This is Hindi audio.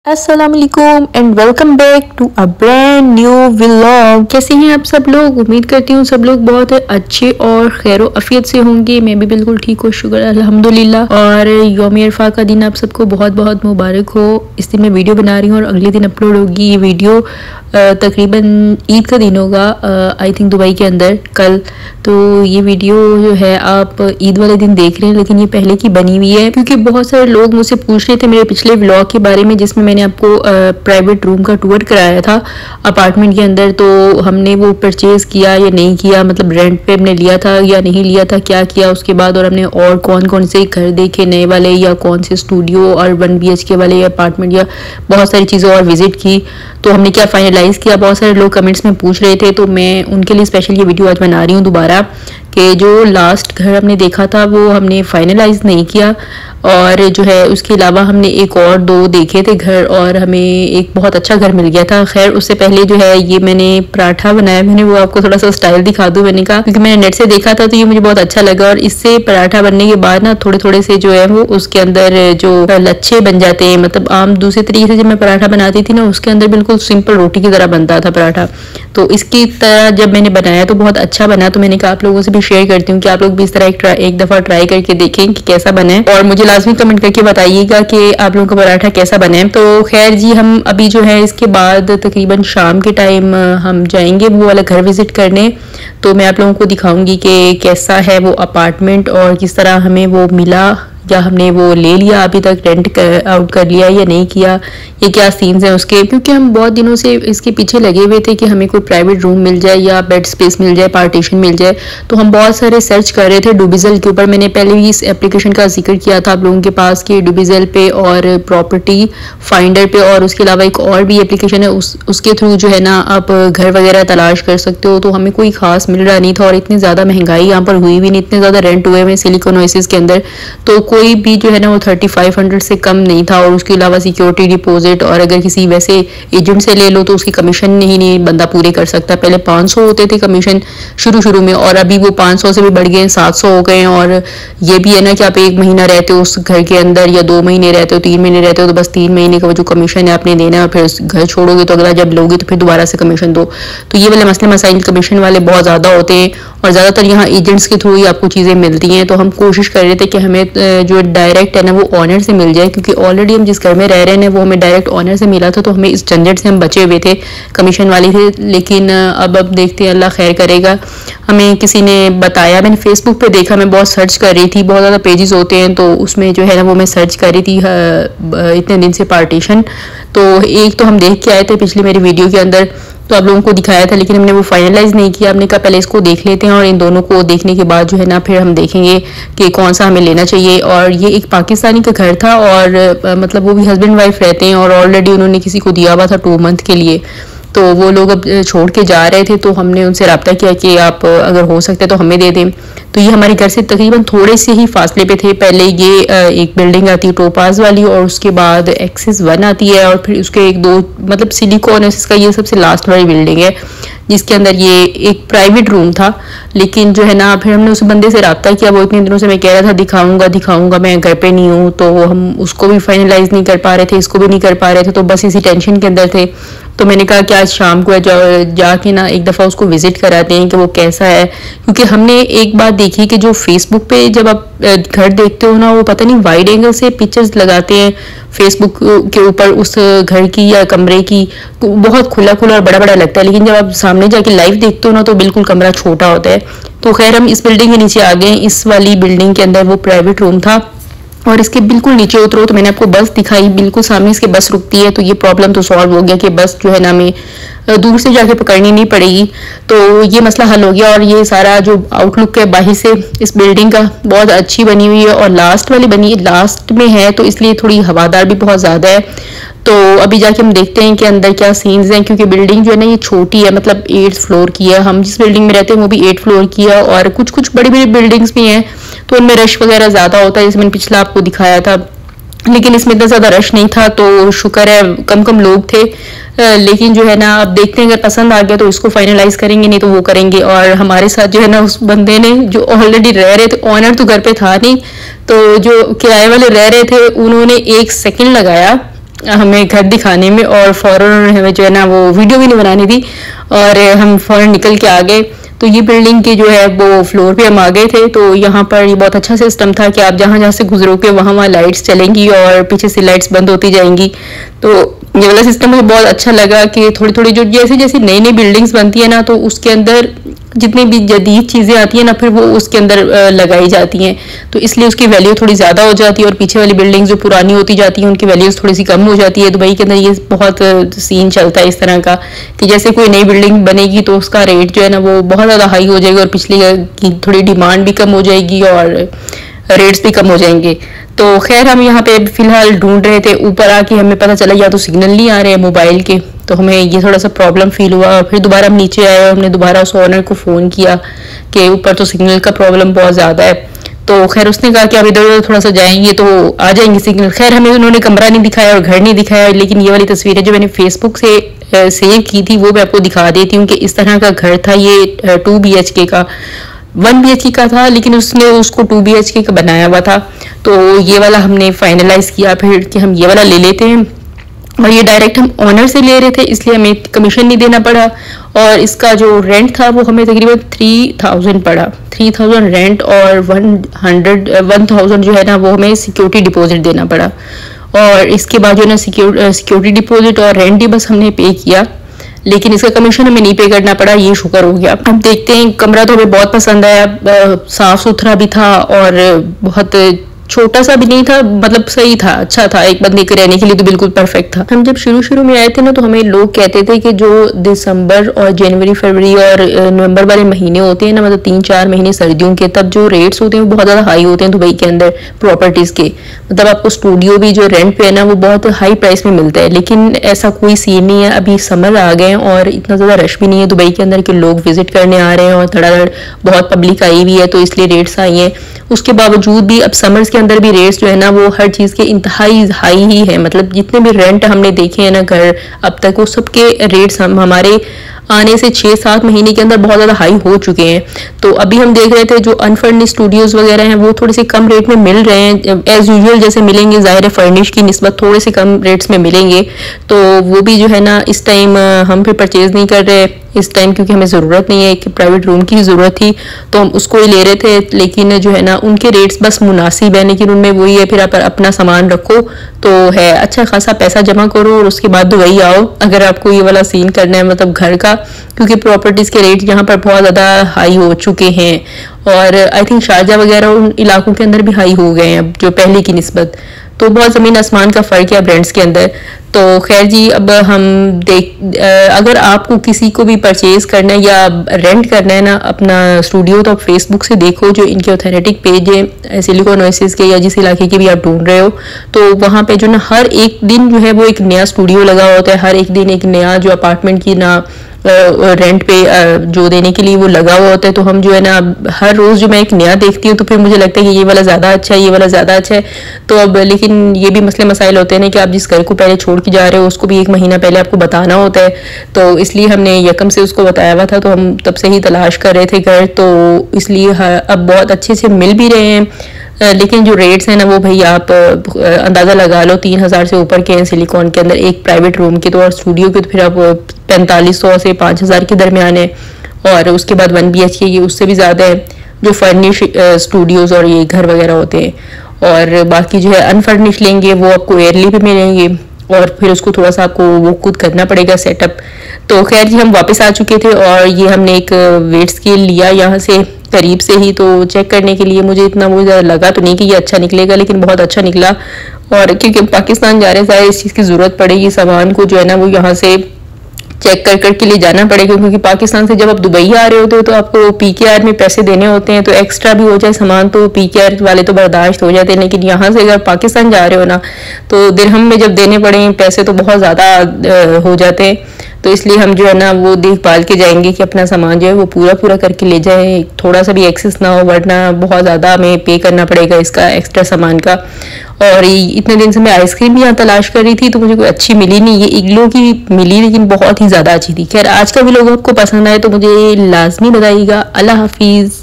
अस्सलामुअलैकुम and welcome back to a brand new vlog. कैसे हैं आप सब लोग? उम्मीद करती हूँ सब लोग बहुत अच्छे और खैरो अफियत से होंगे। मैं भी बिल्कुल ठीक हूँ, शुक्र अल्हम्दुलिल्लाह। और यौम अरफा का दिन आप सबको बहुत बहुत मुबारक हो। इस दिन मैं वीडियो बना रही हूँ और अगले दिन अपलोड होगी ये वीडियो। तकरीबन ईद का दिन होगा, आई थिंक दुबई के अंदर कल। तो ये वीडियो जो है आप ईद वाले दिन देख रहे हैं, लेकिन ये पहले की बनी हुई है क्योंकि बहुत सारे लोग मुझसे पूछ रहे थे मेरे पिछले व्लॉग के बारे में जिसमें मैंने आपको प्राइवेट रूम का टूर कराया था अपार्टमेंट के अंदर। तो हमने वो परचेज किया या नहीं किया, मतलब रेंट पे हमने लिया था या नहीं लिया था, क्या किया उसके बाद, और हमने और कौन कौन से घर देखे नए वाले या कौन से स्टूडियो और 1 BHK वाले या अपार्टमेंट या बहुत सारी चीज़ें और विजिट की। तो हमने क्या फाइनलाइज किया, बहुत सारे लोग कमेंट्स में पूछ रहे थे, तो मैं उनके लिए स्पेशल ये वीडियो आज बना रही हूँ दोबारा कि जो लास्ट घर हमने देखा था वो हमने फाइनलाइज नहीं किया, और जो है उसके अलावा हमने एक और 2 देखे थे घर और हमें एक बहुत अच्छा घर मिल गया था। खैर उससे पहले जो है ये मैंने पराठा बनाया, मैंने वो आपको थोड़ा सा स्टाइल दिखा दूं मैंने कहा, क्योंकि मैंने नेट से देखा था तो ये मुझे बहुत अच्छा लगा। और इससे पराठा बनने के बाद ना थोड़े थोड़े से जो है वो उसके अंदर जो लच्छे बन जाते हैं, मतलब आम दूसरे तरीके से जब मैं पराठा बनाती थी ना उसके अंदर बिल्कुल सिंपल रोटी की तरह बनता था पराठा, तो इसकी तरह जब मैंने बनाया तो बहुत अच्छा बना। तो मैंने कहा आप लोगों से भी शेयर करती हूँ कि आप लोग भी इस तरह एक दफ़ा ट्राई करके देखें कि कैसा बने, और मुझे लाजमी कमेंट करके बताइएगा कि आप लोगों का पराठा कैसा बने। तो खैर जी, हम अभी जो है इसके बाद तकरीबन शाम के टाइम हम जाएंगे वो वाला घर विजिट करने। तो मैं आप लोगों को दिखाऊंगी कि कैसा है वो अपार्टमेंट और किस तरह हमें वो मिला, या हमने वो ले लिया, अभी तक रेंट आउट कर लिया या नहीं किया, ये क्या सीन्स हैं उसके। क्योंकि हम बहुत दिनों से इसके पीछे लगे हुए थे कि हमें कोई प्राइवेट रूम मिल जाए या बेड स्पेस मिल जाए, पार्टीशन मिल जाए। तो हम बहुत सारे सर्च कर रहे थे डुबिज़ल के ऊपर। मैंने पहले भी इस एप्लीकेशन का जिक्र किया था आप लोगों के पास कि डुबिज़ल पे और प्रॉपर्टी फाइंडर पे, और उसके अलावा एक और भी एप्लीकेशन है उसके थ्रू जो है ना आप घर वगैरह तलाश कर सकते हो। तो हमें कोई खास मिल रहा नहीं था, और इतनी ज़्यादा महंगाई यहाँ पर हुई भी नहीं, इतने ज़्यादा रेंट हुए हुए सिलिकॉन ओएसिस के अंदर, तो कोई भी जो है ना वो 3500 से कम नहीं था। और उसके अलावा सिक्योरिटी डिपॉजिट, और अगर किसी वैसे एजेंट से ले लो तो उसकी कमीशन नहीं बंदा पूरे कर सकता। पहले 500 होते थे कमीशन शुरू में, और अभी वो 500 से भी बढ़ गए, 700 हो गए हैं। और ये भी है ना कि आप 1 महीना रहते हो उस घर के अंदर या 2 महीने रहते हो, 3 महीने रहते हो, तो बस 3 महीने का वो जो कमीशन है आपने देना है, और फिर घर छोड़ोगे तो अगला जब लोगे तो फिर दोबारा से कमीशन दो। तो ये वाले मसले मसाइल कमीशन वाले बहुत ज़्यादा होते हैं, और ज़्यादातर यहाँ एजेंट्स के थ्रू ही आपको चीज़ें मिलती हैं। तो हम कोशिश कर रहे थे कि हमें जो डायरेक्ट है ना वो ऑनर से मिल जाए, क्योंकि ऑलरेडी हम जिस घर में रह रहे हैं वो हमें डायरेक्ट ऑनर से मिला था, तो हमें इस झंझट से हम बचे हुए थे, कमीशन वाली थे। लेकिन अब देखते हैं, अल्लाह खैर करेगा। हमें किसी ने बताया, मैंने फेसबुक पे देखा, मैं बहुत सर्च कर रही थी, बहुत ज़्यादा पेजेस होते हैं तो उसमें जो है ना वो मैं सर्च कर रही थी इतने दिन से पार्टीशन। तो एक तो हम देख के आए थे पिछली मेरी वीडियो के अंदर, तो आप लोगों को दिखाया था, लेकिन हमने वो फाइनलाइज नहीं किया। हमने कहा पहले इसको देख लेते हैं, और इन दोनों को देखने के बाद जो है ना फिर हम देखेंगे कि कौन सा हमें लेना चाहिए। और ये एक पाकिस्तानी का घर था, और मतलब वो भी हस्बैंड वाइफ रहते हैं, और ऑलरेडी उन्होंने किसी को दिया हुआ था 2 मंथ के लिए। तो वो लोग अब छोड़ के जा रहे थे, तो हमने उनसे रब्ता किया कि आप अगर हो सकते तो हमें दे दें। तो ये हमारे घर से तकरीबन थोड़े से ही फासले पे थे। पहले ये एक बिल्डिंग आती है टोपाज वाली, और उसके बाद एक्सिस 1 आती है, और फिर उसके 1-2 मतलब सिलिकॉन इसका ये सबसे लास्ट वाली बिल्डिंग है, जिसके अंदर ये एक प्राइवेट रूम था। लेकिन जो है ना फिर हमने उस बंदे से रब्ता किया, वो इतने दिनों से मैं कह रहा था दिखाऊंगा, मैं घर पे नहीं हूँ, तो हम उसको भी फाइनलाइज नहीं कर पा रहे थे, इसको भी नहीं कर पा रहे थे, तो बस इसी टेंशन के अंदर थे। तो मैंने कहा कि आज शाम को जाके ना एक दफ़ा उसको विजिट कराते हैं कि वो कैसा है। क्योंकि हमने एक बात देखी कि जो फेसबुक पे जब आप घर देखते हो ना, वो पता नहीं वाइड एंगल से पिक्चर्स लगाते हैं फेसबुक के ऊपर उस घर की या कमरे की, तो बहुत खुला खुला और बड़ा बड़ा लगता है, लेकिन जब आप सामने जाके लाइव देखते हो ना तो बिल्कुल कमरा छोटा होता है। तो खैर हम इस बिल्डिंग के नीचे आ गए। इस वाली बिल्डिंग के अंदर वो प्राइवेट रूम था, और इसके बिल्कुल नीचे उतरो तो मैंने आपको बस दिखाई, बिल्कुल सामने इसके बस रुकती है। तो ये प्रॉब्लम तो सॉल्व हो गया कि बस जो है ना हमें दूर से जाके पकड़नी नहीं पड़ेगी, तो ये मसला हल हो गया। और ये सारा जो आउटलुक है बाहर से इस बिल्डिंग का बहुत अच्छी बनी हुई है, और लास्ट वाली बनी लास्ट में है, तो इसलिए थोड़ी हवादार भी बहुत ज़्यादा है। तो अभी जाके हम देखते हैं कि अंदर क्या सीन्स हैं, क्योंकि बिल्डिंग जो है ना ये छोटी है, मतलब 8th फ्लोर की है। हम जिस बिल्डिंग में रहते हैं वो भी 8th फ्लोर की है, और कुछ बड़ी बड़ी बिल्डिंग्स भी हैं तो उनमें रश वगैरह ज़्यादा होता है, जैसे मैंने पिछला आपको दिखाया था। लेकिन इसमें इतना ज़्यादा रश नहीं था, तो शुक्र है कम कम लोग थे। लेकिन जो है ना, अब देखते हैं अगर पसंद आ गया तो इसको फाइनलाइज करेंगे, नहीं तो वो करेंगे। और हमारे साथ जो है ना, उस बंदे ने जो ऑलरेडी रह रहे थे, ऑनर तो घर पे था नहीं, तो जो किराए वाले रह रहे थे उन्होंने 1 सेकंड लगाया हमें घर दिखाने में, और फौरन हमें जो है ना वो वीडियो भी नहीं बनानी थी, और हम फौरन निकल के आ गए। तो ये बिल्डिंग के जो है वो फ्लोर पे हम आ गए थे। तो यहाँ पर ये बहुत अच्छा सिस्टम था कि आप जहाँ जहाँ से गुजरोगे वहाँ वहाँ लाइट्स चलेंगी और पीछे से लाइट्स बंद होती जाएंगी। तो ये वाला सिस्टम मुझे बहुत अच्छा लगा कि थोड़ी थोड़ी जो जैसे जैसे नई नई बिल्डिंग्स बनती है ना, तो उसके अंदर जितनी भी जदीद चीज़ें आती हैं ना, फिर वो उसके अंदर लगाई जाती हैं, तो इसलिए उसकी वैल्यू थोड़ी ज़्यादा हो जाती है। और पीछे वाली बिल्डिंग्स जो पुरानी होती जाती हैं उनकी वैल्यूज़ थोड़ी सी कम हो जाती है। दुबई के अंदर ये बहुत सीन चलता है इस तरह का कि जैसे कोई नई बिल्डिंग बनेगी तो उसका रेट जो है ना वो बहुत ज़्यादा हाई हो जाएगा, और पिछली की थोड़ी डिमांड भी कम हो जाएगी और रेट्स भी कम हो जाएंगे। तो खैर हम यहाँ पे फिलहाल ढूंढ रहे थे, ऊपर आके हमें पता चला या तो सिग्नल नहीं आ रहे हैं मोबाइल के, तो हमें ये थोड़ा सा प्रॉब्लम फील हुआ। फिर दोबारा हम नीचे आए और हमने दोबारा उस ओनर को फ़ोन किया कि ऊपर तो सिग्नल का प्रॉब्लम बहुत ज़्यादा है। तो खैर उसने कहा कि आप इधर उधर थोड़ा सा जाएंगे तो आ जाएंगे सिग्नल। खैर हमें उन्होंने कमरा नहीं दिखाया और घर नहीं दिखाया, लेकिन ये वाली तस्वीरें जो मैंने फेसबुक से सेव की थी वो मैं आपको दिखा देती हूँ कि इस तरह का घर था ये 2 BHK का। 1 BHK का था, लेकिन उसने उसको 2 BHK का बनाया हुआ था। तो ये वाला हमने फाइनलाइज किया फिर कि हम ये वाला ले लेते हैं, और ये डायरेक्ट हम ऑनर से ले रहे थे इसलिए हमें कमीशन नहीं देना पड़ा। और इसका जो रेंट था वो हमें तकरीबन 3000 पड़ा, 3000 रेंट, और 1000 जो है ना वो हमें सिक्योरिटी डिपॉजिट देना पड़ा। और इसके बाद जो है ना सिक्योरिटी डिपॉजिट और रेंट ही बस हमने पे किया, लेकिन इसका कमीशन हमें नहीं पे करना पड़ा, ये शुक्र हो गया। अब देखते हैं, कमरा तो हमें बहुत पसंद आया, साफ सुथरा भी था और बहुत छोटा सा भी नहीं था, मतलब सही था, अच्छा था, एक बंदे के रहने के लिए तो बिल्कुल परफेक्ट था। हम जब शुरू में आए थे ना, तो हमें लोग कहते थे कि जो दिसंबर और जनवरी फरवरी और नवंबर वाले महीने होते हैं ना, मतलब 3-4 महीने सर्दियों के, तब जो रेट्स होते हैं वो बहुत ज़्यादा हाई होते हैं दुबई के अंदर प्रॉपर्टीज़ के। मतलब आपको स्टूडियो भी जो रेंट पे है ना वो बहुत हाई प्राइस में मिलता है, लेकिन ऐसा कोई सीन नहीं है। अभी समर आ गए हैं और इतना ज़्यादा रश भी नहीं है दुबई के अंदर कि लोग विजिट करने आ रहे हैं और धड़ाधड़ बहुत पब्लिक आई हुई है, तो इसलिए रेट्स आई हैं। उसके बावजूद भी अब समर्स के अंदर भी रेट्स जो है ना वो हर चीज़ के इंतहाई हाई ही है। मतलब जितने भी रेंट हमने देखे हैं ना घर अब तक, वो सबके रेट्स हमारे आने से 6-7 महीने के अंदर बहुत ज़्यादा हाई हो चुके हैं। तो अभी हम देख रहे थे जो अनफर्निश स्टूडियोज़ वगैरह हैं वो थोड़े से कम रेट में मिल रहे हैं, एज़ यूजुअल जैसे मिलेंगे, ज़ाहिर है फर्निश की निस्बत थोड़े से कम रेट्स में मिलेंगे। तो वो भी जो है ना इस टाइम हम फिर परचेज़ नहीं कर रहे इस टाइम, क्योंकि हमें ज़रूरत नहीं है, एक प्राइवेट रूम की ज़रूरत थी तो हम उसको ही ले रहे थे। लेकिन जो है ना उनके रेट्स बस मुनासिब है, लेकिन उनमें वही है फिर आप अपना सामान रखो तो है, अच्छा खासा पैसा जमा करो और उसके बाद दुबई आओ अगर आपको ये वाला सीन करना है, मतलब घर का, क्योंकि प्रॉपर्टीज़ के रेट यहाँ पर बहुत ज़्यादा हाई हो चुके हैं। और आई थिंक शारजा वगैरह उन इलाकों के अंदर भी हाई हो गए हैं अब जो पहले की निस्बत, तो बहुत ज़मीन आसमान का फ़र्क है अब रेंट्स के अंदर। तो खैर जी, अब हम अगर आपको किसी को भी परचेज़ करना है या रेंट करना है ना अपना स्टूडियो, तो आप फेसबुक से देखो जो इनके ऑथेंटिक पेज है सिलिकॉन ओएसिस के या जिस इलाके की भी आप ढूंढ रहे हो, तो वहाँ पे जो ना हर एक दिन जो है वो एक नया स्टूडियो लगा होता है, हर एक दिन एक नया जो अपार्टमेंट की ना रेंट पे जो देने के लिए वो लगा हुआ होता है। तो हम जो है ना हर रोज़ जो मैं एक नया देखती हूँ तो फिर मुझे लगता है कि ये वाला ज़्यादा अच्छा है, ये वाला ज़्यादा अच्छा है। तो अब लेकिन ये भी मसले मसाइल होते हैं ना कि आप जिस घर को पहले छोड़ के जा रहे हो उसको भी 1 महीना पहले आपको बताना होता है, तो इसलिए हमने यकम से उसको बताया हुआ था, तो हम तब से ही तलाश कर रहे थे घर, तो इसलिए अब बहुत अच्छे से मिल भी रहे हैं। लेकिन जो रेट्स हैं ना वो भाई आप अंदाज़ा लगा लो 3000 से ऊपर के हैं सिलिकॉन के अंदर एक प्राइवेट रूम के, तो और स्टूडियो के तो फिर आप 4500 से 5000 के दरमियान है। और उसके बाद 1 BHK ये उससे भी ज़्यादा है जो फर्निश स्टूडियोज़ और ये घर वगैरह होते हैं। और बाकी जो है अनफर्निश लेंगे वो आपको एयरली पे मिलेंगे और फिर उसको थोड़ा सा आपको वो खुद करना पड़ेगा सेटअप। तो खैर जी, हम वापस आ चुके थे और ये हमने एक वेट स्केल लिया यहाँ से करीब से ही, तो चेक करने के लिए। मुझे इतना वो लगा तो नहीं कि ये अच्छा निकलेगा, लेकिन बहुत अच्छा निकला। और क्योंकि पाकिस्तान जा रहे हैं, इस चीज़ की ज़रूरत पड़ेगी, सामान को जो है ना वो यहाँ से चेक कर करके ले जाना पड़ेगा, क्योंकि पाकिस्तान से जब आप दुबई आ रहे होते हो तो आपको PKR में पैसे देने होते हैं, तो एक्स्ट्रा भी हो जाए सामान तो PKR वाले तो बर्दाश्त हो जाते हैं। लेकिन यहाँ से अगर पाकिस्तान जा रहे हो ना तो दिरहम में जब देने पड़े पैसे तो बहुत ज़्यादा हो जाते हैं। तो इसलिए हम जो है ना वो देखभाल के जाएंगे कि अपना सामान जो है वो पूरा पूरा करके ले जाएं, थोड़ा सा भी एक्सेस ना हो, वरना बहुत ज़्यादा हमें पे करना पड़ेगा इसका एक्स्ट्रा सामान का। और इतने दिन से मैं आइसक्रीम भी यहाँ तलाश कर रही थी तो मुझे कोई अच्छी मिली नहीं, ये इग्लो की मिली लेकिन बहुत ही ज़्यादा अच्छी थी। खैर आज का भी लोग आपको पसंद आए तो मुझे लाजमी बताइएगा। अल्लाह हाफिज़।